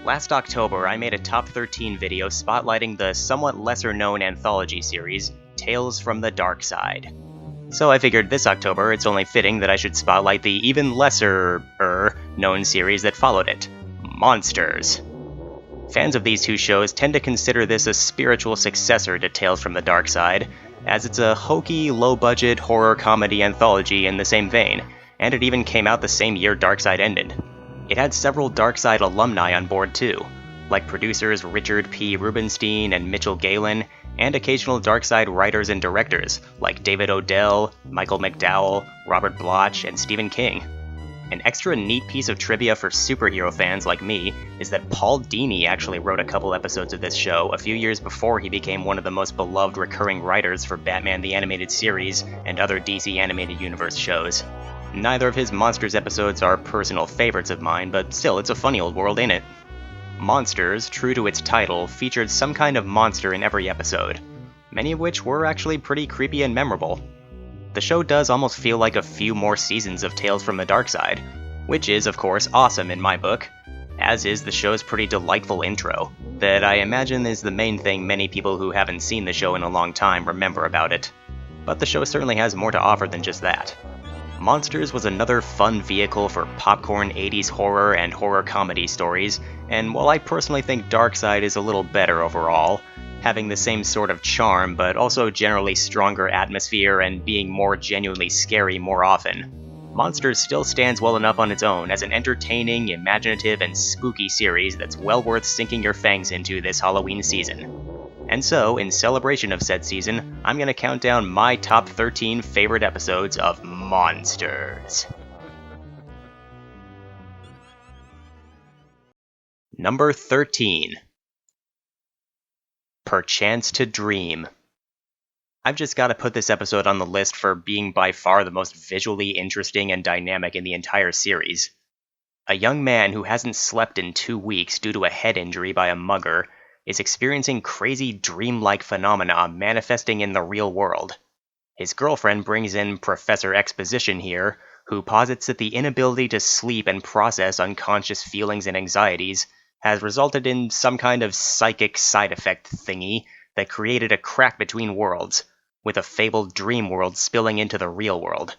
Last October, I made a top 13 video spotlighting the somewhat lesser-known anthology series, Tales from the Dark Side. So I figured this October it's only fitting that I should spotlight the even lesser-known series that followed it, Monsters. Fans of these two shows tend to consider this a spiritual successor to Tales from the Dark Side, as it's a hokey, low-budget horror comedy anthology in the same vein, and it even came out the same year Dark Side ended. It had several Dark Side alumni on board too, like producers Richard P. Rubenstein and Mitchell Galen, and occasional Dark Side writers and directors like David Odell, Michael McDowell, Robert Bloch, and Stephen King. An extra neat piece of trivia for superhero fans like me is that Paul Dini actually wrote a couple episodes of this show a few years before he became one of the most beloved recurring writers for Batman the Animated Series and other DC Animated Universe shows. Neither of his Monsters episodes are personal favorites of mine, but still, it's a funny old world, ain't it? Monsters, true to its title, featured some kind of monster in every episode, many of which were actually pretty creepy and memorable. The show does almost feel like a few more seasons of Tales from the Dark Side, which is, of course, awesome in my book, as is the show's pretty delightful intro, that I imagine is the main thing many people who haven't seen the show in a long time remember about it. But the show certainly has more to offer than just that. Monsters was another fun vehicle for popcorn 80s horror and horror comedy stories, and while I personally think Darkside is a little better overall, having the same sort of charm but also generally stronger atmosphere and being more genuinely scary more often, Monsters still stands well enough on its own as an entertaining, imaginative, and spooky series that's well worth sinking your fangs into this Halloween season. And so, in celebration of said season, I'm gonna count down my top 13 favorite episodes of Monsters. Number 13. Perchance to Dream. I've just gotta put this episode on the list for being by far the most visually interesting and dynamic in the entire series. A young man who hasn't slept in 2 weeks due to a head injury by a mugger is experiencing crazy dreamlike phenomena manifesting in the real world. His girlfriend brings in Professor Exposition here, who posits that the inability to sleep and process unconscious feelings and anxieties has resulted in some kind of psychic side effect thingy that created a crack between worlds, with a fabled dream world spilling into the real world.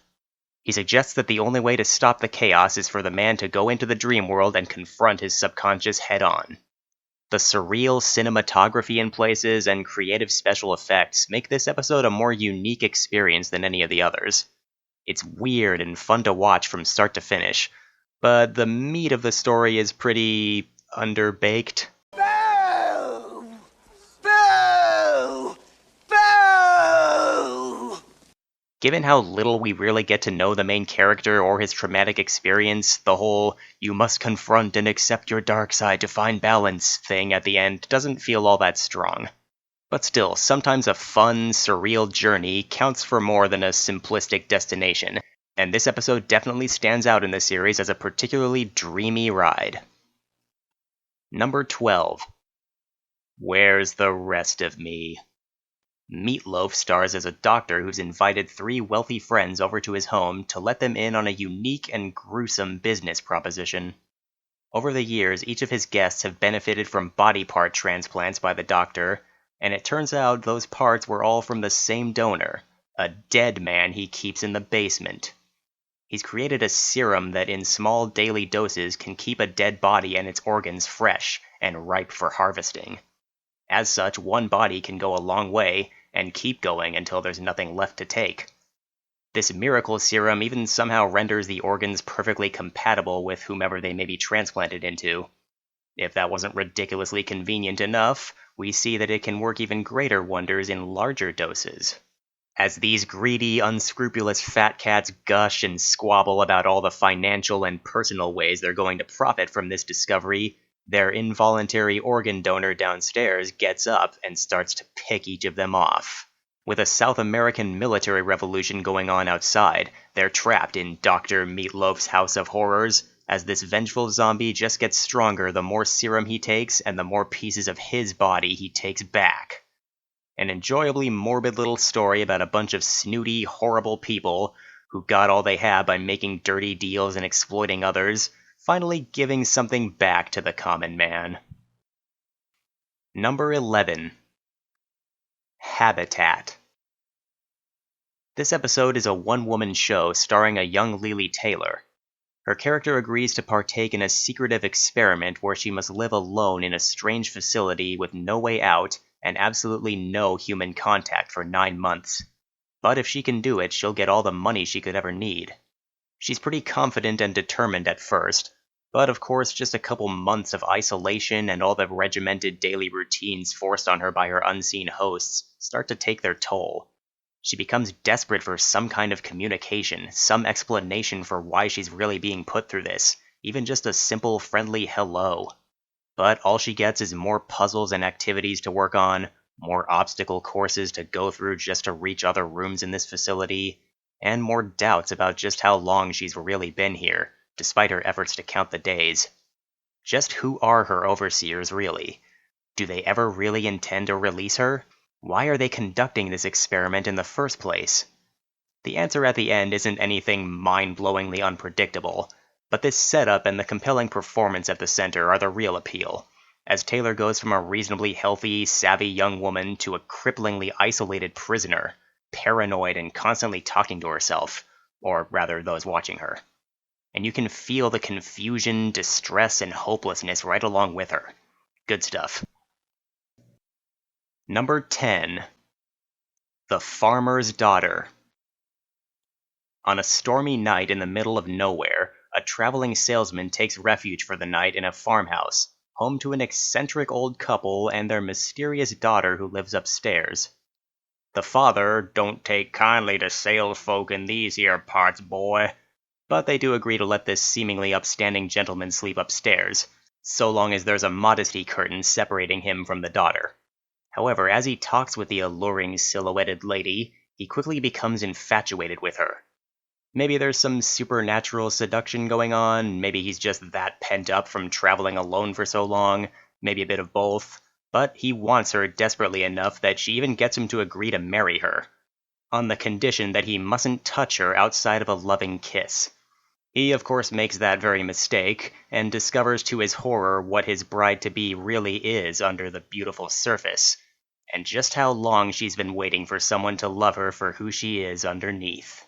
He suggests that the only way to stop the chaos is for the man to go into the dream world and confront his subconscious head-on. The surreal cinematography in places and creative special effects make this episode a more unique experience than any of the others. It's weird and fun to watch from start to finish, but the meat of the story is pretty underbaked. Boo! Boo! Boo! Given how little we really get to know the main character or his traumatic experience, the whole "you must confront and accept your dark side to find balance" thing at the end doesn't feel all that strong. But still, sometimes a fun, surreal journey counts for more than a simplistic destination, and this episode definitely stands out in the series as a particularly dreamy ride. Number 12. Where's the Rest of Me? Meatloaf stars as a doctor who's invited 3 wealthy friends over to his home to let them in on a unique and gruesome business proposition. Over the years, each of his guests have benefited from body part transplants by the doctor, and it turns out those parts were all from the same donor, a dead man he keeps in the basement. He's created a serum that in small daily doses can keep a dead body and its organs fresh and ripe for harvesting. As such, one body can go a long way and keep going until there's nothing left to take. This miracle serum even somehow renders the organs perfectly compatible with whomever they may be transplanted into. If that wasn't ridiculously convenient enough, we see that it can work even greater wonders in larger doses. As these greedy, unscrupulous fat cats gush and squabble about all the financial and personal ways they're going to profit from this discovery, their involuntary organ donor downstairs gets up and starts to pick each of them off. With a South American military revolution going on outside, they're trapped in Dr. Meatloaf's House of Horrors, as this vengeful zombie just gets stronger the more serum he takes and the more pieces of his body he takes back. An enjoyably morbid little story about a bunch of snooty, horrible people who got all they have by making dirty deals and exploiting others, finally giving something back to the common man. Number 11. Habitat. This episode is a one-woman show starring a young Lily Taylor. Her character agrees to partake in a secretive experiment where she must live alone in a strange facility with no way out and absolutely no human contact for 9 months. But if she can do it, she'll get all the money she could ever need. She's pretty confident and determined at first, but of course just a couple months of isolation and all the regimented daily routines forced on her by her unseen hosts start to take their toll. She becomes desperate for some kind of communication, some explanation for why she's really being put through this, even just a simple friendly hello. But all she gets is more puzzles and activities to work on, more obstacle courses to go through just to reach other rooms in this facility, and more doubts about just how long she's really been here, despite her efforts to count the days. Just who are her overseers, really? Do they ever really intend to release her? Why are they conducting this experiment in the first place? The answer at the end isn't anything mind-blowingly unpredictable, but this setup and the compelling performance at the center are the real appeal, as Taylor goes from a reasonably healthy, savvy young woman to a cripplingly isolated prisoner, paranoid and constantly talking to herself, or rather those watching her. And you can feel the confusion, distress, and hopelessness right along with her. Good stuff. Number 10. The Farmer's Daughter. On a stormy night in the middle of nowhere, a traveling salesman takes refuge for the night in a farmhouse, home to an eccentric old couple and their mysterious daughter who lives upstairs. The father don't take kindly to salesfolk in these here parts, boy, but they do agree to let this seemingly upstanding gentleman sleep upstairs, so long as there's a modesty curtain separating him from the daughter. However, as he talks with the alluring silhouetted lady, he quickly becomes infatuated with her. Maybe there's some supernatural seduction going on, maybe he's just that pent up from traveling alone for so long, maybe a bit of both, but he wants her desperately enough that she even gets him to agree to marry her, on the condition that he mustn't touch her outside of a loving kiss. He, of course, makes that very mistake, and discovers to his horror what his bride-to-be really is under the beautiful surface, and just how long she's been waiting for someone to love her for who she is underneath.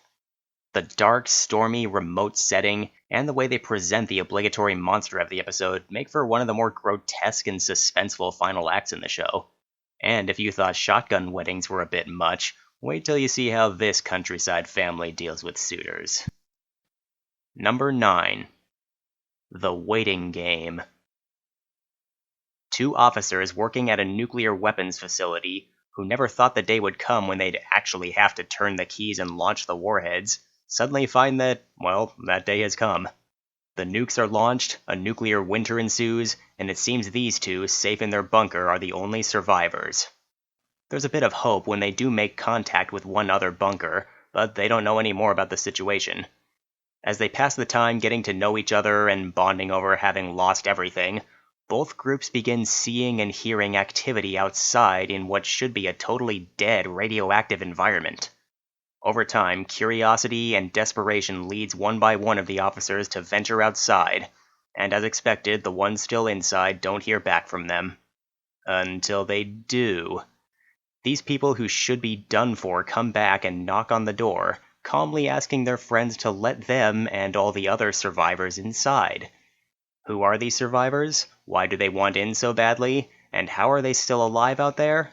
The dark, stormy, remote setting, and the way they present the obligatory monster of the episode make for one of the more grotesque and suspenseful final acts in the show. And if you thought shotgun weddings were a bit much, wait till you see how this countryside family deals with suitors. Number 9. The Waiting Game. 2 officers working at a nuclear weapons facility, who never thought the day would come when they'd actually have to turn the keys and launch the warheads, suddenly find that, well, that day has come. The nukes are launched, a nuclear winter ensues, and it seems these 2, safe in their bunker, are the only survivors. There's a bit of hope when they do make contact with one other bunker, but they don't know any more about the situation. As they pass the time getting to know each other and bonding over having lost everything, both groups begin seeing and hearing activity outside in what should be a totally dead radioactive environment. Over time, curiosity and desperation leads one by one of the officers to venture outside, and as expected, the ones still inside don't hear back from them. Until they do. These people who should be done for come back and knock on the door, calmly asking their friends to let them and all the other survivors inside. Who are these survivors? Why do they want in so badly? And how are they still alive out there?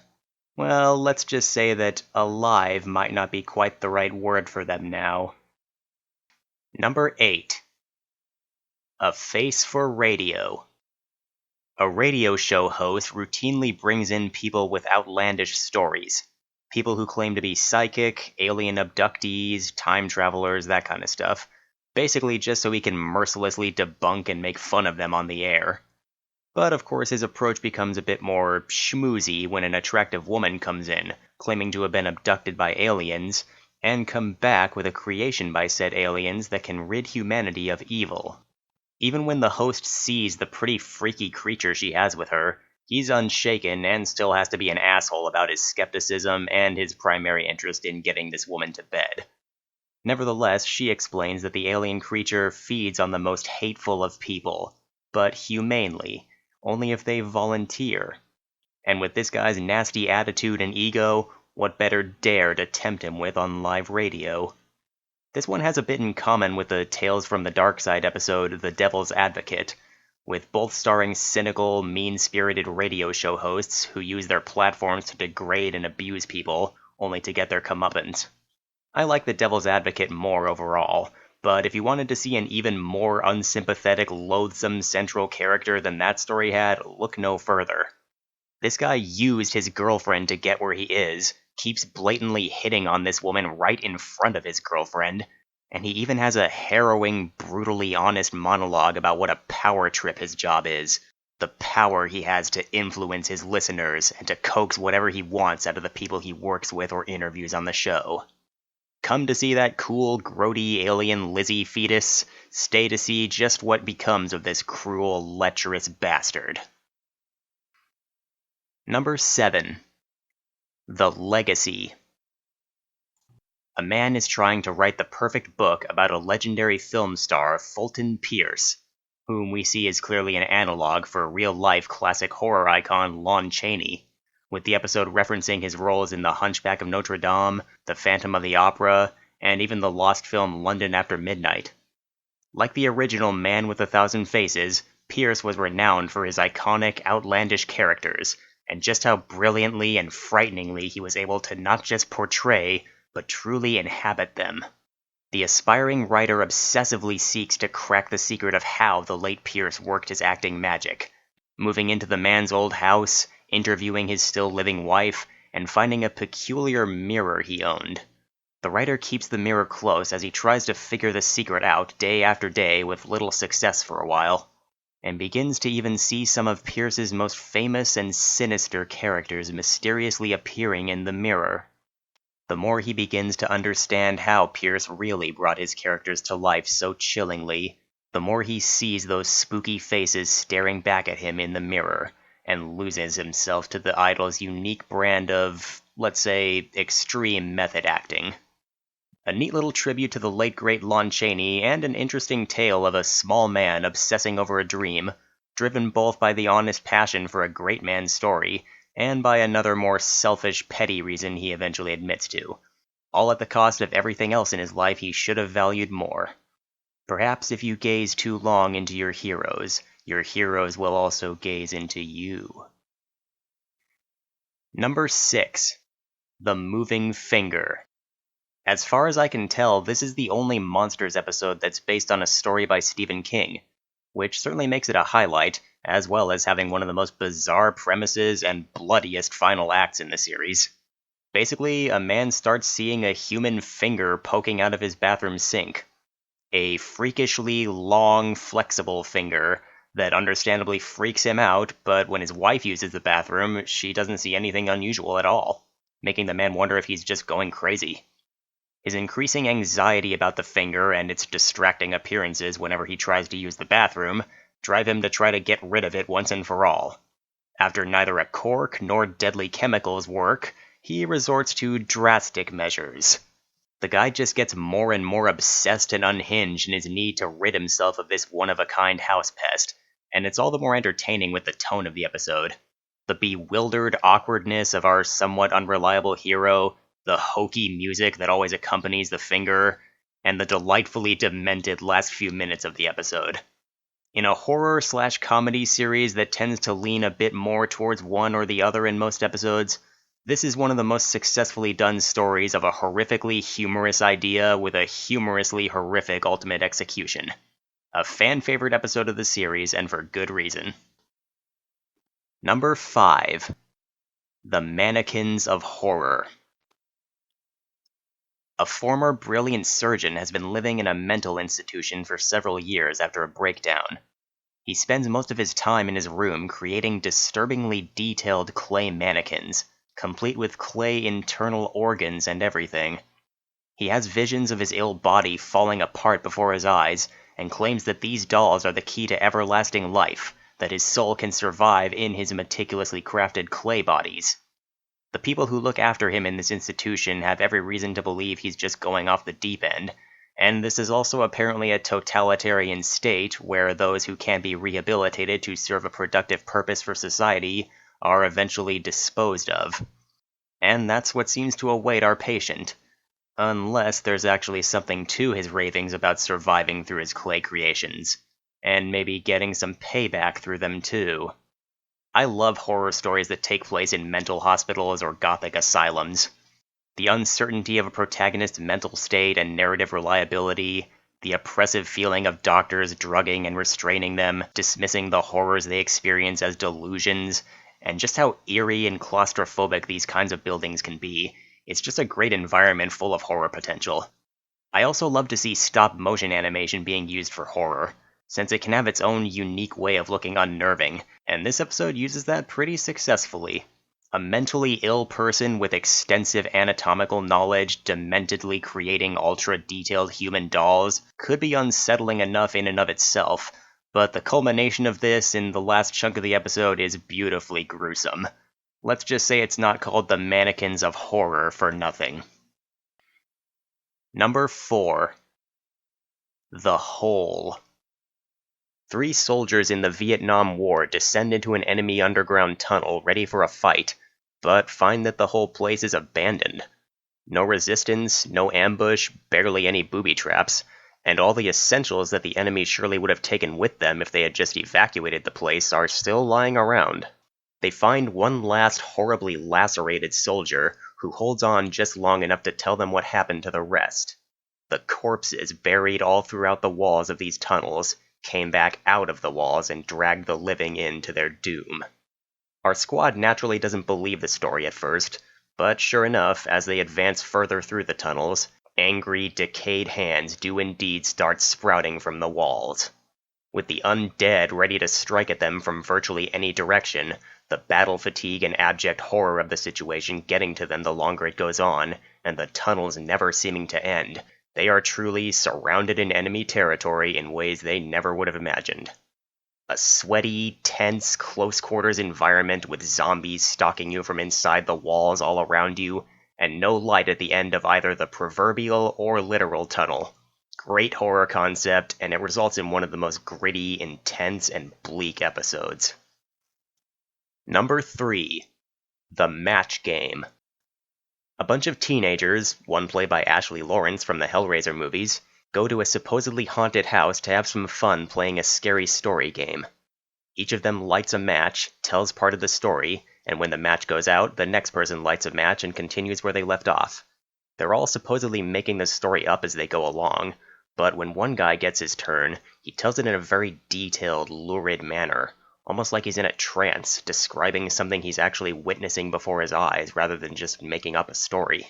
Well, let's just say that alive might not be quite the right word for them now. Number 8. A Face for Radio. A radio show host routinely brings in people with outlandish stories. People who claim to be psychic, alien abductees, time travelers, that kind of stuff. Basically just so he can mercilessly debunk and make fun of them on the air. But of course his approach becomes a bit more schmoozy when an attractive woman comes in, claiming to have been abducted by aliens, and come back with a creation by said aliens that can rid humanity of evil. Even when the host sees the pretty freaky creature she has with her, he's unshaken and still has to be an asshole about his skepticism and his primary interest in getting this woman to bed. Nevertheless, she explains that the alien creature feeds on the most hateful of people, but humanely, only if they volunteer. And with this guy's nasty attitude and ego, what better dare to tempt him with on live radio? This one has a bit in common with the Tales from the Dark Side episode The Devil's Advocate, with both starring cynical, mean-spirited radio show hosts who use their platforms to degrade and abuse people, only to get their comeuppance. I like The Devil's Advocate more overall, but if you wanted to see an even more unsympathetic, loathsome central character than that story had, look no further. This guy used his girlfriend to get where he is, keeps blatantly hitting on this woman right in front of his girlfriend, and he even has a harrowing, brutally honest monologue about what a power trip his job is. The power he has to influence his listeners and to coax whatever he wants out of the people he works with or interviews on the show. Come to see that cool, grody alien Lizzie fetus, stay to see just what becomes of this cruel, lecherous bastard. Number 7. The Legacy. A man is trying to write the perfect book about a legendary film star, Fulton Pierce, whom we see as clearly an analog for real-life classic horror icon Lon Chaney, with the episode referencing his roles in The Hunchback of Notre Dame, The Phantom of the Opera, and even the lost film London After Midnight. Like the original Man with a Thousand Faces, Pierce was renowned for his iconic, outlandish characters, and just how brilliantly and frighteningly he was able to not just portray, but truly inhabit them. The aspiring writer obsessively seeks to crack the secret of how the late Pierce worked his acting magic, moving into the man's old house, interviewing his still-living wife, and finding a peculiar mirror he owned. The writer keeps the mirror close as he tries to figure the secret out day after day with little success for a while, and begins to even see some of Pierce's most famous and sinister characters mysteriously appearing in the mirror. The more he begins to understand how Pierce really brought his characters to life so chillingly, the more he sees those spooky faces staring back at him in the mirror, and loses himself to the idol's unique brand of, let's say, extreme method acting. A neat little tribute to the late great Lon Chaney, and an interesting tale of a small man obsessing over a dream, driven both by the honest passion for a great man's story, and by another more selfish, petty reason he eventually admits to, all at the cost of everything else in his life he should have valued more. Perhaps if you gaze too long into your heroes will also gaze into you. Number 6. The Moving Finger. As far as I can tell, this is the only Monsters episode that's based on a story by Stephen King, which certainly makes it a highlight, as well as having one of the most bizarre premises and bloodiest final acts in the series. Basically, a man starts seeing a human finger poking out of his bathroom sink. A freakishly long, flexible finger that understandably freaks him out, but when his wife uses the bathroom, she doesn't see anything unusual at all, making the man wonder if he's just going crazy. His increasing anxiety about the finger and its distracting appearances whenever he tries to use the bathroom drive him to try to get rid of it once and for all. After neither a cork nor deadly chemicals work, he resorts to drastic measures. The guy just gets more and more obsessed and unhinged in his need to rid himself of this one-of-a-kind house pest, and it's all the more entertaining with the tone of the episode. The bewildered awkwardness of our somewhat unreliable hero, the hokey music that always accompanies the finger, and the delightfully demented last few minutes of the episode. In a horror/comedy series that tends to lean a bit more towards one or the other in most episodes, this is one of the most successfully done stories of a horrifically humorous idea with a humorously horrific ultimate execution. A fan-favorite episode of the series, and for good reason. Number 5. The Mannequins of Horror. A former brilliant surgeon has been living in a mental institution for several years after a breakdown. He spends most of his time in his room creating disturbingly detailed clay mannequins, complete with clay internal organs and everything. He has visions of his ill body falling apart before his eyes, and claims that these dolls are the key to everlasting life, that his soul can survive in his meticulously crafted clay bodies. The people who look after him in this institution have every reason to believe he's just going off the deep end, and this is also apparently a totalitarian state where those who can't be rehabilitated to serve a productive purpose for society are eventually disposed of. And that's what seems to await our patient. Unless there's actually something to his ravings about surviving through his clay creations, and maybe getting some payback through them too. I love horror stories that take place in mental hospitals or gothic asylums. The uncertainty of a protagonist's mental state and narrative reliability, the oppressive feeling of doctors drugging and restraining them, dismissing the horrors they experience as delusions, and just how eerie and claustrophobic these kinds of buildings can be. It's just a great environment full of horror potential. I also love to see stop-motion animation being used for horror, since it can have its own unique way of looking unnerving, and this episode uses that pretty successfully. A mentally ill person with extensive anatomical knowledge dementedly creating ultra-detailed human dolls could be unsettling enough in and of itself, but the culmination of this in the last chunk of the episode is beautifully gruesome. Let's just say it's not called the Mannequins of Horror for nothing. Number 4. The Hole. 3 soldiers in the Vietnam War descend into an enemy underground tunnel ready for a fight, but find that the whole place is abandoned. No resistance, no ambush, barely any booby traps, and all the essentials that the enemy surely would have taken with them if they had just evacuated the place are still lying around. They find one last horribly lacerated soldier who holds on just long enough to tell them what happened to the rest. The corpses buried all throughout the walls of these tunnels came back out of the walls and dragged the living in to their doom. Our squad naturally doesn't believe the story at first, but sure enough, as they advance further through the tunnels, angry, decayed hands do indeed start sprouting from the walls. With the undead ready to strike at them from virtually any direction, the battle fatigue and abject horror of the situation getting to them the longer it goes on, and the tunnels never seeming to end, they are truly surrounded in enemy territory in ways they never would have imagined. A sweaty, tense, close-quarters environment with zombies stalking you from inside the walls all around you, and no light at the end of either the proverbial or literal tunnel. Great horror concept, and it results in one of the most gritty, intense, and bleak episodes. Number 3. The Match Game. A bunch of teenagers, one played by Ashley Lawrence from the Hellraiser movies, go to a supposedly haunted house to have some fun playing a scary story game. Each of them lights a match, tells part of the story, and when the match goes out, the next person lights a match and continues where they left off. They're all supposedly making the story up as they go along, but when one guy gets his turn, he tells it in a very detailed, lurid manner, almost like he's in a trance, describing something he's actually witnessing before his eyes rather than just making up a story.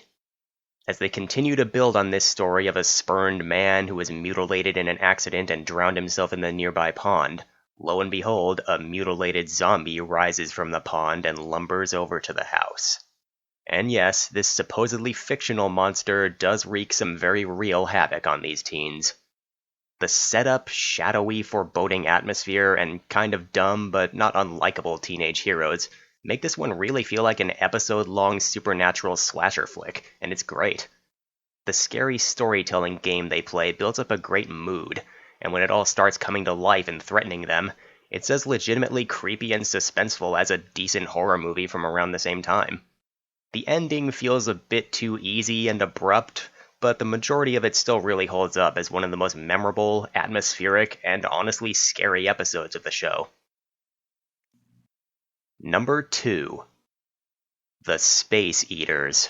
As they continue to build on this story of a spurned man who was mutilated in an accident and drowned himself in the nearby pond, lo and behold, a mutilated zombie rises from the pond and lumbers over to the house. And yes, this supposedly fictional monster does wreak some very real havoc on these teens. The setup, shadowy, foreboding atmosphere, and kind of dumb but not unlikable teenage heroes make this one really feel like an episode-long supernatural slasher flick, and it's great. The scary storytelling game they play builds up a great mood, and when it all starts coming to life and threatening them, it's as legitimately creepy and suspenseful as a decent horror movie from around the same time. The ending feels a bit too easy and abrupt, but the majority of it still really holds up as one of the most memorable, atmospheric, and honestly scary episodes of the show. Number 2. The Space Eaters.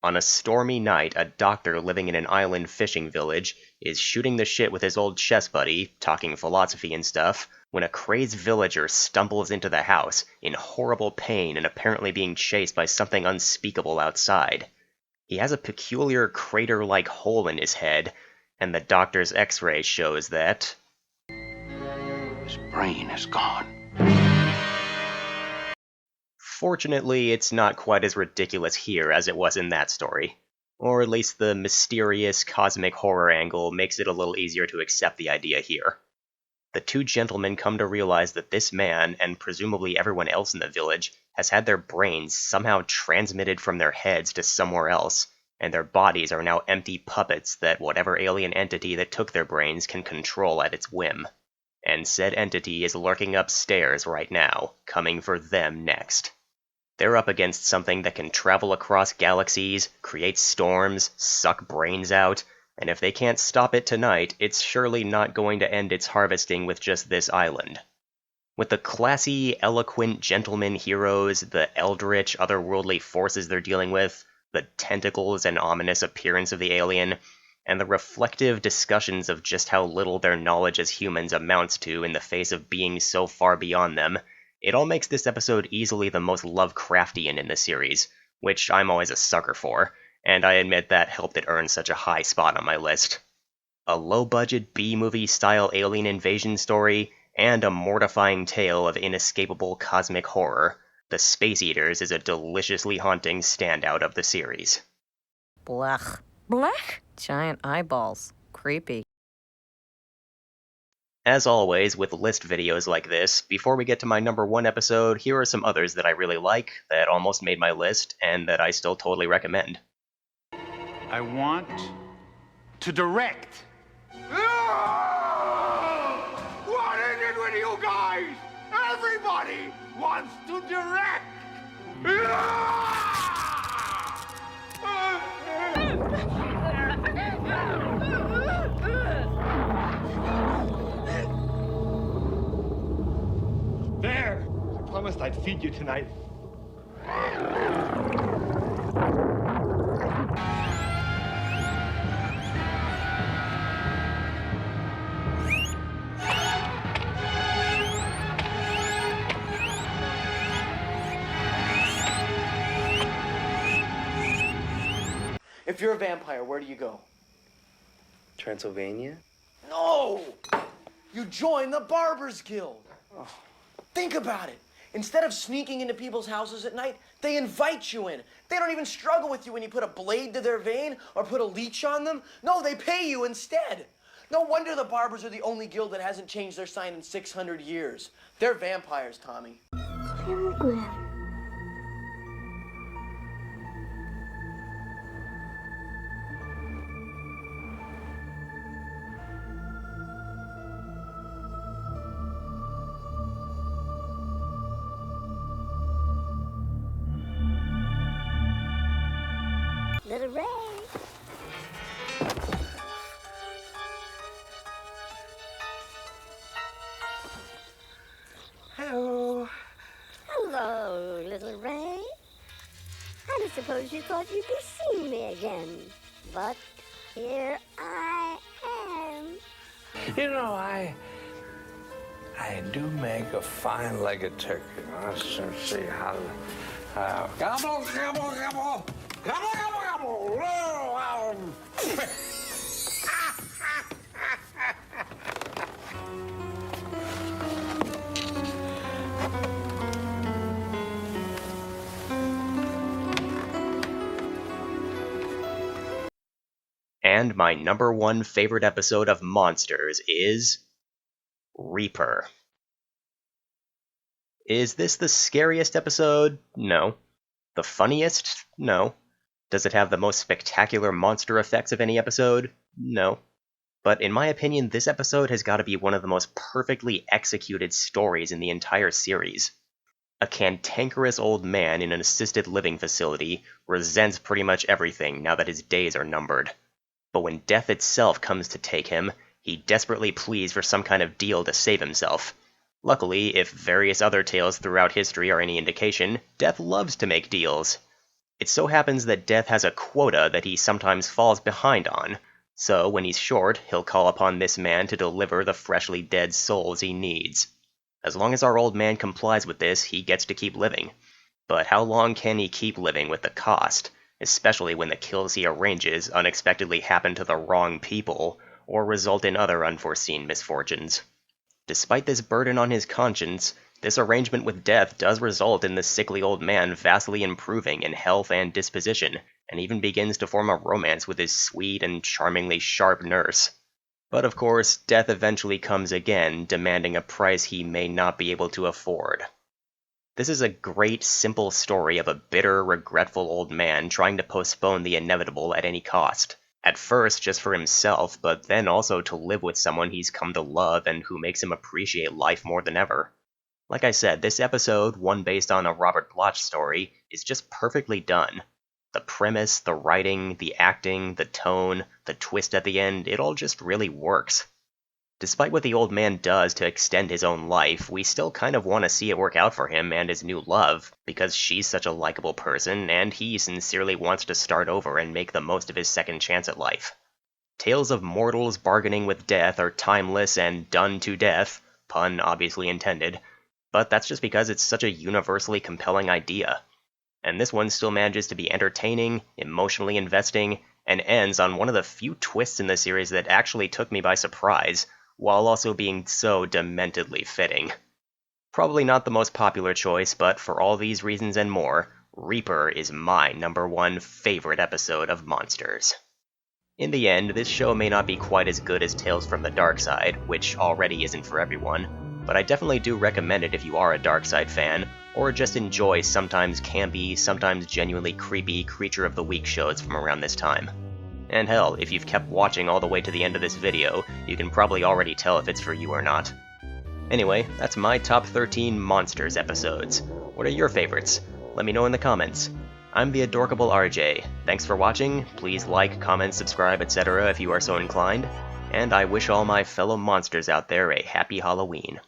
On a stormy night, a doctor living in an island fishing village is shooting the shit with his old chess buddy, talking philosophy and stuff, when a crazed villager stumbles into the house, in horrible pain and apparently being chased by something unspeakable outside. He has a peculiar crater-like hole in his head, and the doctor's x-ray shows that His brain is gone. Fortunately, it's not quite as ridiculous here as it was in that story. Or at least the mysterious, cosmic horror angle makes it a little easier to accept the idea here. The two gentlemen come to realize that this man, and presumably everyone else in the village, has had their brains somehow transmitted from their heads to somewhere else, and their bodies are now empty puppets that whatever alien entity that took their brains can control at its whim. And said entity is lurking upstairs right now, coming for them next. They're up against something that can travel across galaxies, create storms, suck brains out, and if they can't stop it tonight, it's surely not going to end its harvesting with just this island. With the classy, eloquent gentleman heroes, the eldritch, otherworldly forces they're dealing with, the tentacles and ominous appearance of the alien, and the reflective discussions of just how little their knowledge as humans amounts to in the face of beings so far beyond them, it all makes this episode easily the most Lovecraftian in the series, which I'm always a sucker for, and I admit that helped it earn such a high spot on my list. A low-budget B-movie style alien invasion story, and a mortifying tale of inescapable cosmic horror, The Space Eaters is a deliciously haunting standout of the series. Blech. Blech? Giant eyeballs. Creepy. As always, with list videos like this, before we get to my number 1 episode, here are some others that I really like, that almost made my list, and that I still totally recommend. I want to direct. What is it with you guys? Everybody wants to direct. There! I promised I'd feed you tonight. If you're a vampire, where do you go? Transylvania? No! You join the Barbers Guild. Oh. Think about it. Instead of sneaking into people's houses at night, they invite you in. They don't even struggle with you when you put a blade to their vein or put a leech on them. No, they pay you instead. No wonder the Barbers are the only guild that hasn't changed their sign in 600 years. They're vampires, Tommy. Little Ray. Hello. Hello, Little Ray. I suppose you thought you'd be seeing me again. But here I am. You know, I do make a fine-legged turkey. Let's see how. Gobble, gobble, gobble, gobble, gobble, gobble. And my number 1 favorite episode of Monsters is Reaper. Is this the scariest episode? No. The funniest? No. Does it have the most spectacular monster effects of any episode? No. But in my opinion, this episode has got to be one of the most perfectly executed stories in the entire series. A cantankerous old man in an assisted living facility resents pretty much everything now that his days are numbered. But when death itself comes to take him, he desperately pleads for some kind of deal to save himself. Luckily, if various other tales throughout history are any indication, Death loves to make deals. It so happens that Death has a quota that he sometimes falls behind on, so when he's short, he'll call upon this man to deliver the freshly dead souls he needs. As long as our old man complies with this, he gets to keep living. But how long can he keep living with the cost, especially when the kills he arranges unexpectedly happen to the wrong people, or result in other unforeseen misfortunes? Despite this burden on his conscience, this arrangement with Death does result in the sickly old man vastly improving in health and disposition, and even begins to form a romance with his sweet and charmingly sharp nurse. But of course, death eventually comes again, demanding a price he may not be able to afford. This is a great, simple story of a bitter, regretful old man trying to postpone the inevitable at any cost. At first, just for himself, but then also to live with someone he's come to love and who makes him appreciate life more than ever. Like I said, this episode, one based on a Robert Bloch story, is just perfectly done. The premise, the writing, the acting, the tone, the twist at the end, it all just really works. Despite what the old man does to extend his own life, we still kind of want to see it work out for him and his new love, because she's such a likable person, and he sincerely wants to start over and make the most of his second chance at life. Tales of mortals bargaining with death are timeless and done to death, pun obviously intended, but that's just because it's such a universally compelling idea. And this one still manages to be entertaining, emotionally investing, and ends on one of the few twists in the series that actually took me by surprise, while also being so dementedly fitting. Probably not the most popular choice, but for all these reasons and more, Reaper is my #1 favorite episode of Monsters. In the end, this show may not be quite as good as Tales from the Dark Side, which already isn't for everyone, but I definitely do recommend it if you are a Dark Side fan, or just enjoy sometimes campy, sometimes genuinely creepy Creature of the Week shows from around this time. And hell, if you've kept watching all the way to the end of this video, you can probably already tell if it's for you or not. Anyway, that's my top 13 Monsters episodes. What are your favorites? Let me know in the comments. I'm the Adorkable RJ. Thanks for watching, please like, comment, subscribe, etc. if you are so inclined, and I wish all my fellow monsters out there a happy Halloween.